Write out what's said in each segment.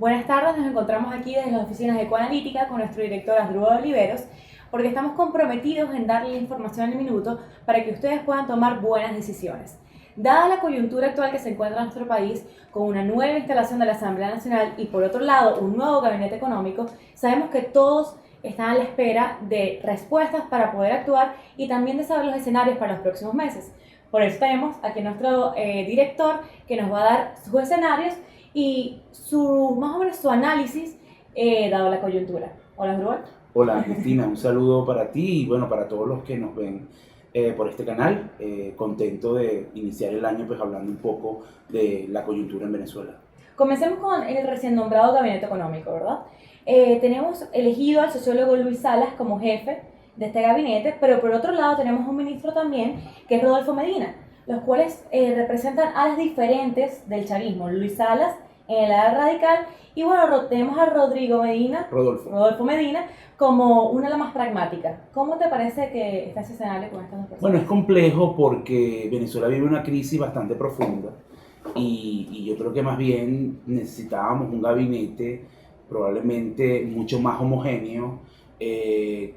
Buenas tardes, nos encontramos aquí desde las oficinas de Ecoanalítica con nuestro director Asdrúbal Oliveros, porque estamos comprometidos en darle la información al minuto para que ustedes puedan tomar buenas decisiones. Dada la coyuntura actual que se encuentra en nuestro país, con una nueva instalación de la Asamblea Nacional y por otro lado un nuevo gabinete económico, sabemos que todos están a la espera de respuestas para poder actuar y también de saber los escenarios para los próximos meses. Por eso tenemos aquí a nuestro director que nos va a dar sus escenarios y más o menos su análisis dado la coyuntura. Hola, Asdrúbal. Hola Cristina, un saludo para ti y bueno, para todos los que nos ven por este canal. Contento de iniciar el año pues hablando un poco de la coyuntura en Venezuela. Comencemos con el recién nombrado gabinete económico, ¿verdad? Tenemos elegido al sociólogo Luis Salas como jefe de este gabinete, pero por otro lado tenemos un ministro también que es Rodolfo Medina, los cuales representan alas diferentes del chavismo. Luis Salas en el ala radical y bueno, tenemos a Rodolfo Medina como una ala más pragmática. ¿Cómo te parece que está ese escenario con estas dos personas? Bueno, es complejo porque Venezuela vive una crisis bastante profunda y yo creo que más bien necesitábamos un gabinete probablemente mucho más homogéneo,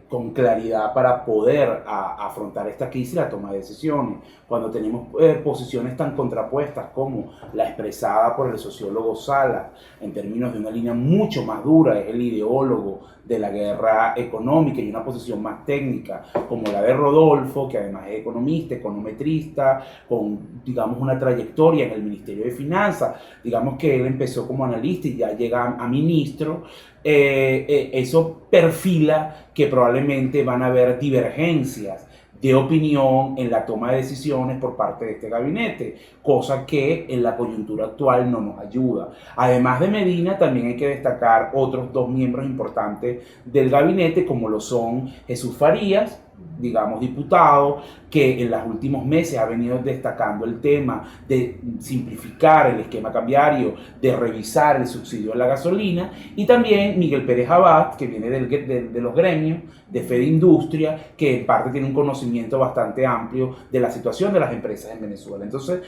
con claridad para poder afrontar esta crisis y la toma de decisiones. Cuando tenemos posiciones tan contrapuestas como la expresada por el sociólogo Sala, en términos de una línea mucho más dura, es el ideólogo de la guerra económica, y una posición más técnica como la de Rodolfo, que además es economista, econometrista, con digamos una trayectoria en el Ministerio de Finanzas. Digamos que él empezó como analista y ya llega a ministro. Eso perfila que probablemente van a haber divergencias de opinión en la toma de decisiones por parte de este gabinete, cosa que en la coyuntura actual no nos ayuda. Además de Medina, también hay que destacar otros dos miembros importantes del gabinete, como lo son Jesús Farías, digamos diputado, que en los últimos meses ha venido destacando el tema de simplificar el esquema cambiario, de revisar el subsidio de la gasolina, y también Miguel Pérez Abad, que viene de los gremios de Fede Industria, que en parte tiene un conocimiento bastante amplio de la situación de las empresas en Venezuela. Entonces,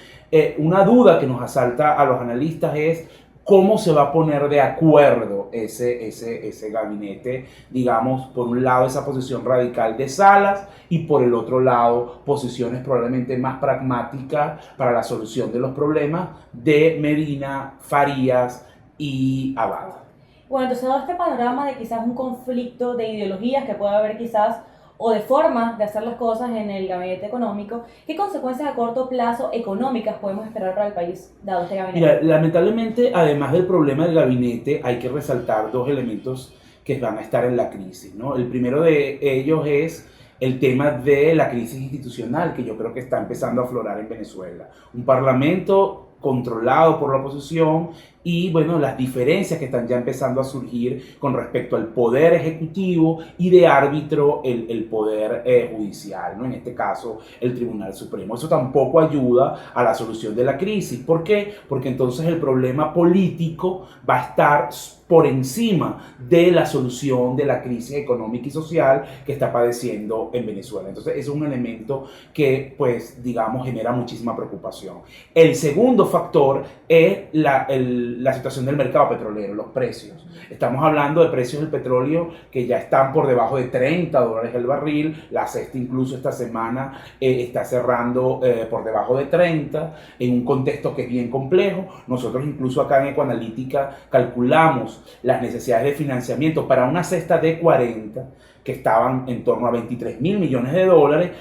una duda que nos asalta a los analistas es cómo se va a poner de acuerdo ese gabinete, digamos, por un lado esa posición radical de Salas y por el otro lado posiciones probablemente más pragmáticas para la solución de los problemas de Medina, Farías y Abad. Bueno, entonces dado este panorama de quizás un conflicto de ideologías que puede haber quizás o de formas de hacer las cosas en el gabinete económico, ¿qué consecuencias a corto plazo económicas podemos esperar para el país dado este gabinete? Mira, lamentablemente, además del problema del gabinete, hay que resaltar dos elementos que van a estar en la crisis, ¿no? El primero de ellos es el tema de la crisis institucional, que yo creo que está empezando a aflorar en Venezuela. Un parlamento controlado por la oposición y bueno, las diferencias que están ya empezando a surgir con respecto al poder ejecutivo y de árbitro el poder judicial, ¿no? En este caso el Tribunal Supremo. Eso tampoco ayuda a la solución de la crisis. ¿Por qué? Porque entonces el problema político va a estar por encima de la solución de la crisis económica y social que está padeciendo en Venezuela. Entonces, es un elemento que, pues, digamos, genera muchísima preocupación. El segundo factor es la situación del mercado petrolero, los precios. Estamos hablando de precios del petróleo que ya están por debajo de $30 el barril. La cesta incluso esta semana está cerrando por debajo de 30, en un contexto que es bien complejo. Nosotros incluso acá en Ecoanalítica calculamos las necesidades de financiamiento para una cesta de 40 que estaban en torno a $23 mil millones.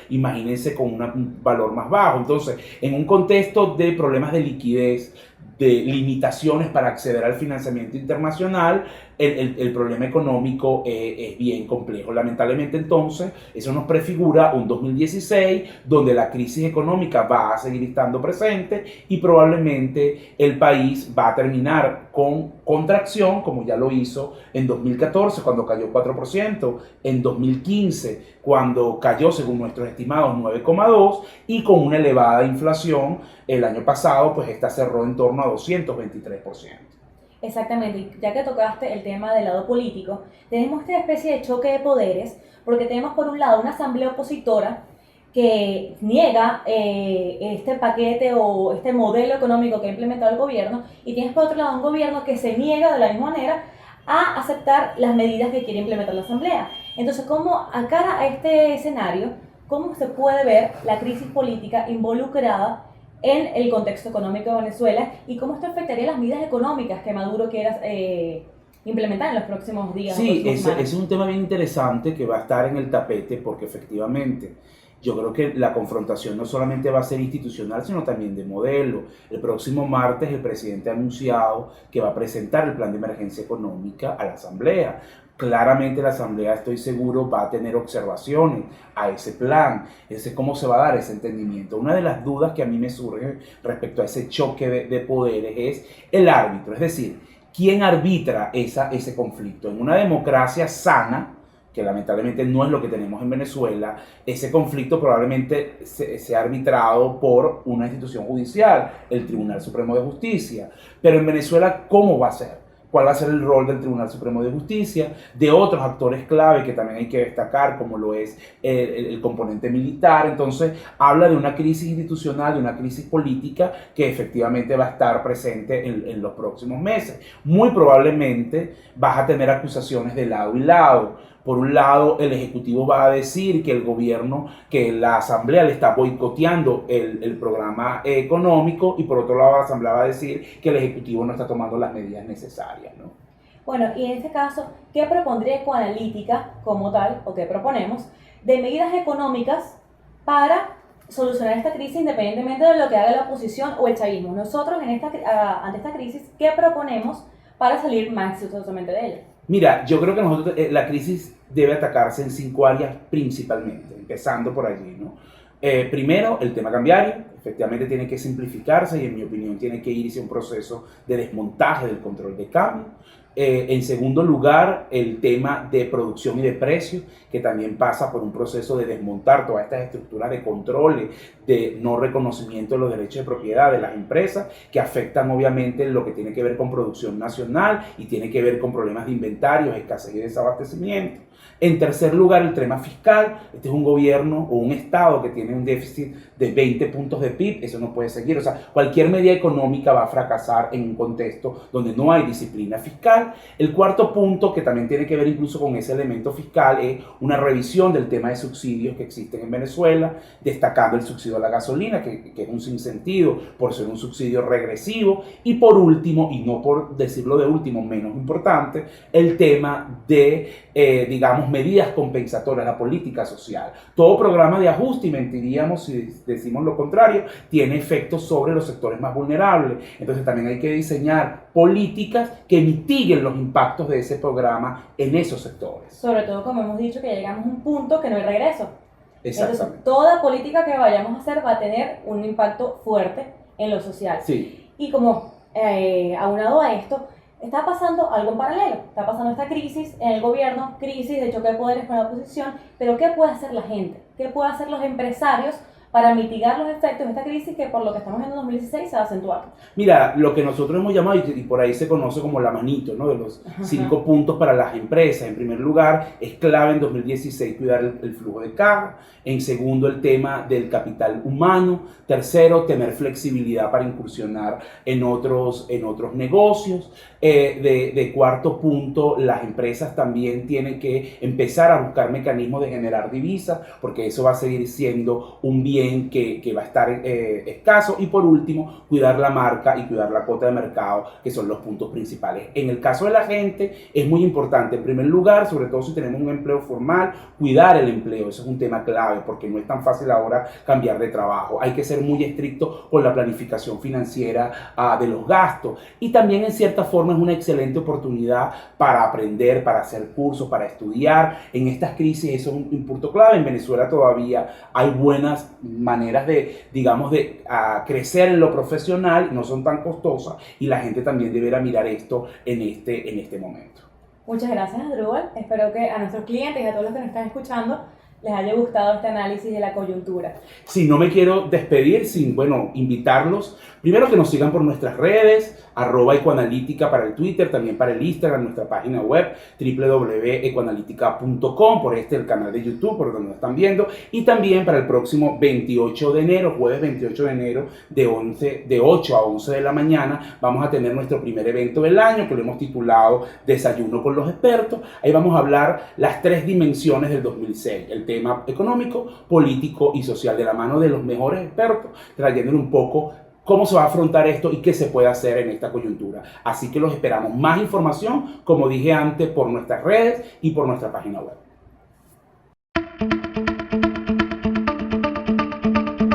Imagínense con un valor más bajo. Entonces, en un contexto de problemas de liquidez, de limitaciones para acceder al financiamiento internacional, el problema económico es bien complejo. Lamentablemente, entonces, eso nos prefigura un 2016 donde la crisis económica va a seguir estando presente y probablemente el país va a terminar con contracción, como ya lo hizo en 2014 cuando cayó 4%, en 2015 cuando cayó, según nuestros estimados, 9,2%, y con una elevada inflación. El año pasado, pues esta cerró en torno a 223%. Exactamente, y ya que tocaste el tema del lado político, tenemos esta especie de choque de poderes, porque tenemos por un lado una asamblea opositora que niega este paquete o este modelo económico que ha implementado el gobierno, y tienes por otro lado un gobierno que se niega de la misma manera a aceptar las medidas que quiere implementar la Asamblea. Entonces, ¿cómo, a cara a este escenario, cómo se puede ver la crisis política involucrada en el contexto económico de Venezuela y cómo esto afectaría las medidas económicas que Maduro quiera implementar en los próximos días? Sí, ese es un tema bien interesante que va a estar en el tapete porque efectivamente yo creo que la confrontación no solamente va a ser institucional, sino también de modelo. El próximo martes el presidente ha anunciado que va a presentar el plan de emergencia económica a la Asamblea. Claramente la Asamblea, estoy seguro, va a tener observaciones a ese plan. Ese cómo se va a dar ese entendimiento. Una de las dudas que a mí me surge respecto a ese choque de poderes es el árbitro, es decir, ¿quién arbitra ese conflicto? En una democracia sana, que lamentablemente no es lo que tenemos en Venezuela, ese conflicto probablemente sea arbitrado por una institución judicial, el Tribunal Supremo de Justicia. Pero en Venezuela, ¿cómo va a ser? ¿Cuál va a ser el rol del Tribunal Supremo de Justicia? De otros actores clave que también hay que destacar, como lo es el componente militar. Entonces, habla de una crisis institucional, de una crisis política que efectivamente va a estar presente en los próximos meses. Muy probablemente vas a tener acusaciones de lado y lado. Por un lado, el Ejecutivo va a decir que el gobierno, que la Asamblea le está boicoteando el programa económico, y por otro lado la Asamblea va a decir que el Ejecutivo no está tomando las medidas necesarias, ¿no? Bueno, y en este caso, ¿qué propondría Ecoanalítica como tal, o qué proponemos, de medidas económicas para solucionar esta crisis independientemente de lo que haga la oposición o el chavismo? Nosotros ante esta crisis, ¿qué proponemos para salir más exitosamente de ella? Mira, yo creo que nosotros, la crisis debe atacarse en 5 áreas principalmente, empezando por allí, ¿no? Primero, el tema cambiario, efectivamente tiene que simplificarse y en mi opinión tiene que irse a un proceso de desmontaje del control de cambio. En segundo lugar, el tema de producción y de precios, que también pasa por un proceso de desmontar todas estas estructuras de controles, de no reconocimiento de los derechos de propiedad de las empresas, que afectan obviamente lo que tiene que ver con producción nacional y tiene que ver con problemas de inventarios, escasez y desabastecimiento. En tercer lugar, el tema fiscal. Este es un gobierno o un Estado que tiene un déficit de 20 puntos de PIB. Eso no puede seguir. O sea, cualquier medida económica va a fracasar en un contexto donde no hay disciplina fiscal. El cuarto punto, que también tiene que ver incluso con ese elemento fiscal, es una revisión del tema de subsidios que existen en Venezuela, destacando el subsidio a la gasolina, que es un sinsentido por ser un subsidio regresivo. Y por último, y no por decirlo de último, menos importante, el tema de, digamos, medidas compensatorias, la política social. Todo programa de ajuste, y mentiríamos si decimos lo contrario, tiene efectos sobre los sectores más vulnerables. Entonces también hay que diseñar políticas que mitiguen los impactos de ese programa en esos sectores. Sobre todo, como hemos dicho, que llegamos a un punto que no hay regreso. Exactamente. Entonces, toda política que vayamos a hacer va a tener un impacto fuerte en lo social. Sí. Y como aunado a esto, está pasando algo en paralelo. Está pasando esta crisis en el gobierno, crisis de choque de poderes con la oposición, pero ¿qué puede hacer la gente? ¿Qué pueden hacer los empresarios para mitigar los efectos de esta crisis que, por lo que estamos viendo en 2016, se va a acentuar? Mira, lo que nosotros hemos llamado, y por ahí se conoce como la manito, ¿no? De los 5 puntos para las empresas. En primer lugar, es clave en 2016 cuidar el flujo de caja. En segundo, el tema del capital humano. Tercero, tener flexibilidad para incursionar en otros negocios. De cuarto punto, las empresas también tienen que empezar a buscar mecanismos de generar divisas, porque eso va a seguir siendo un bien que va a estar escaso. Y por último, cuidar la marca y cuidar la cuota de mercado, que son los puntos principales. En el caso de la gente, es muy importante, en primer lugar, sobre todo si tenemos un empleo formal, cuidar el empleo. Eso es un tema clave, porque no es tan fácil ahora cambiar de trabajo. Hay que ser muy estricto con la planificación financiera de los gastos. Y también, en cierta forma, es una excelente oportunidad para aprender, para hacer cursos, para estudiar. En estas crisis eso es un punto clave. En Venezuela todavía hay buenas maneras de, digamos, de crecer en lo profesional, no son tan costosas, y la gente también deberá mirar esto en este momento. Muchas gracias, Asdrúbal. Espero que a nuestros clientes y a todos los que nos están escuchando les haya gustado este análisis de la coyuntura. Sí, no me quiero despedir sin, bueno, invitarlos. Primero que nos sigan por nuestras redes, @ecoanalítica para el Twitter, también para el Instagram, nuestra página web www.ecoanalítica.com, por el canal de YouTube, por donde nos están viendo, y también para el próximo 28 de enero, jueves 28 de enero, de 8 a 11 de la mañana, vamos a tener nuestro primer evento del año, que lo hemos titulado Desayuno con los expertos. Ahí vamos a hablar las 3 dimensiones del 2006, el tema económico, político y social, de la mano de los mejores expertos, trayéndole un poco cómo se va a afrontar esto y qué se puede hacer en esta coyuntura. Así que los esperamos. Más información, como dije antes, por nuestras redes y por nuestra página web.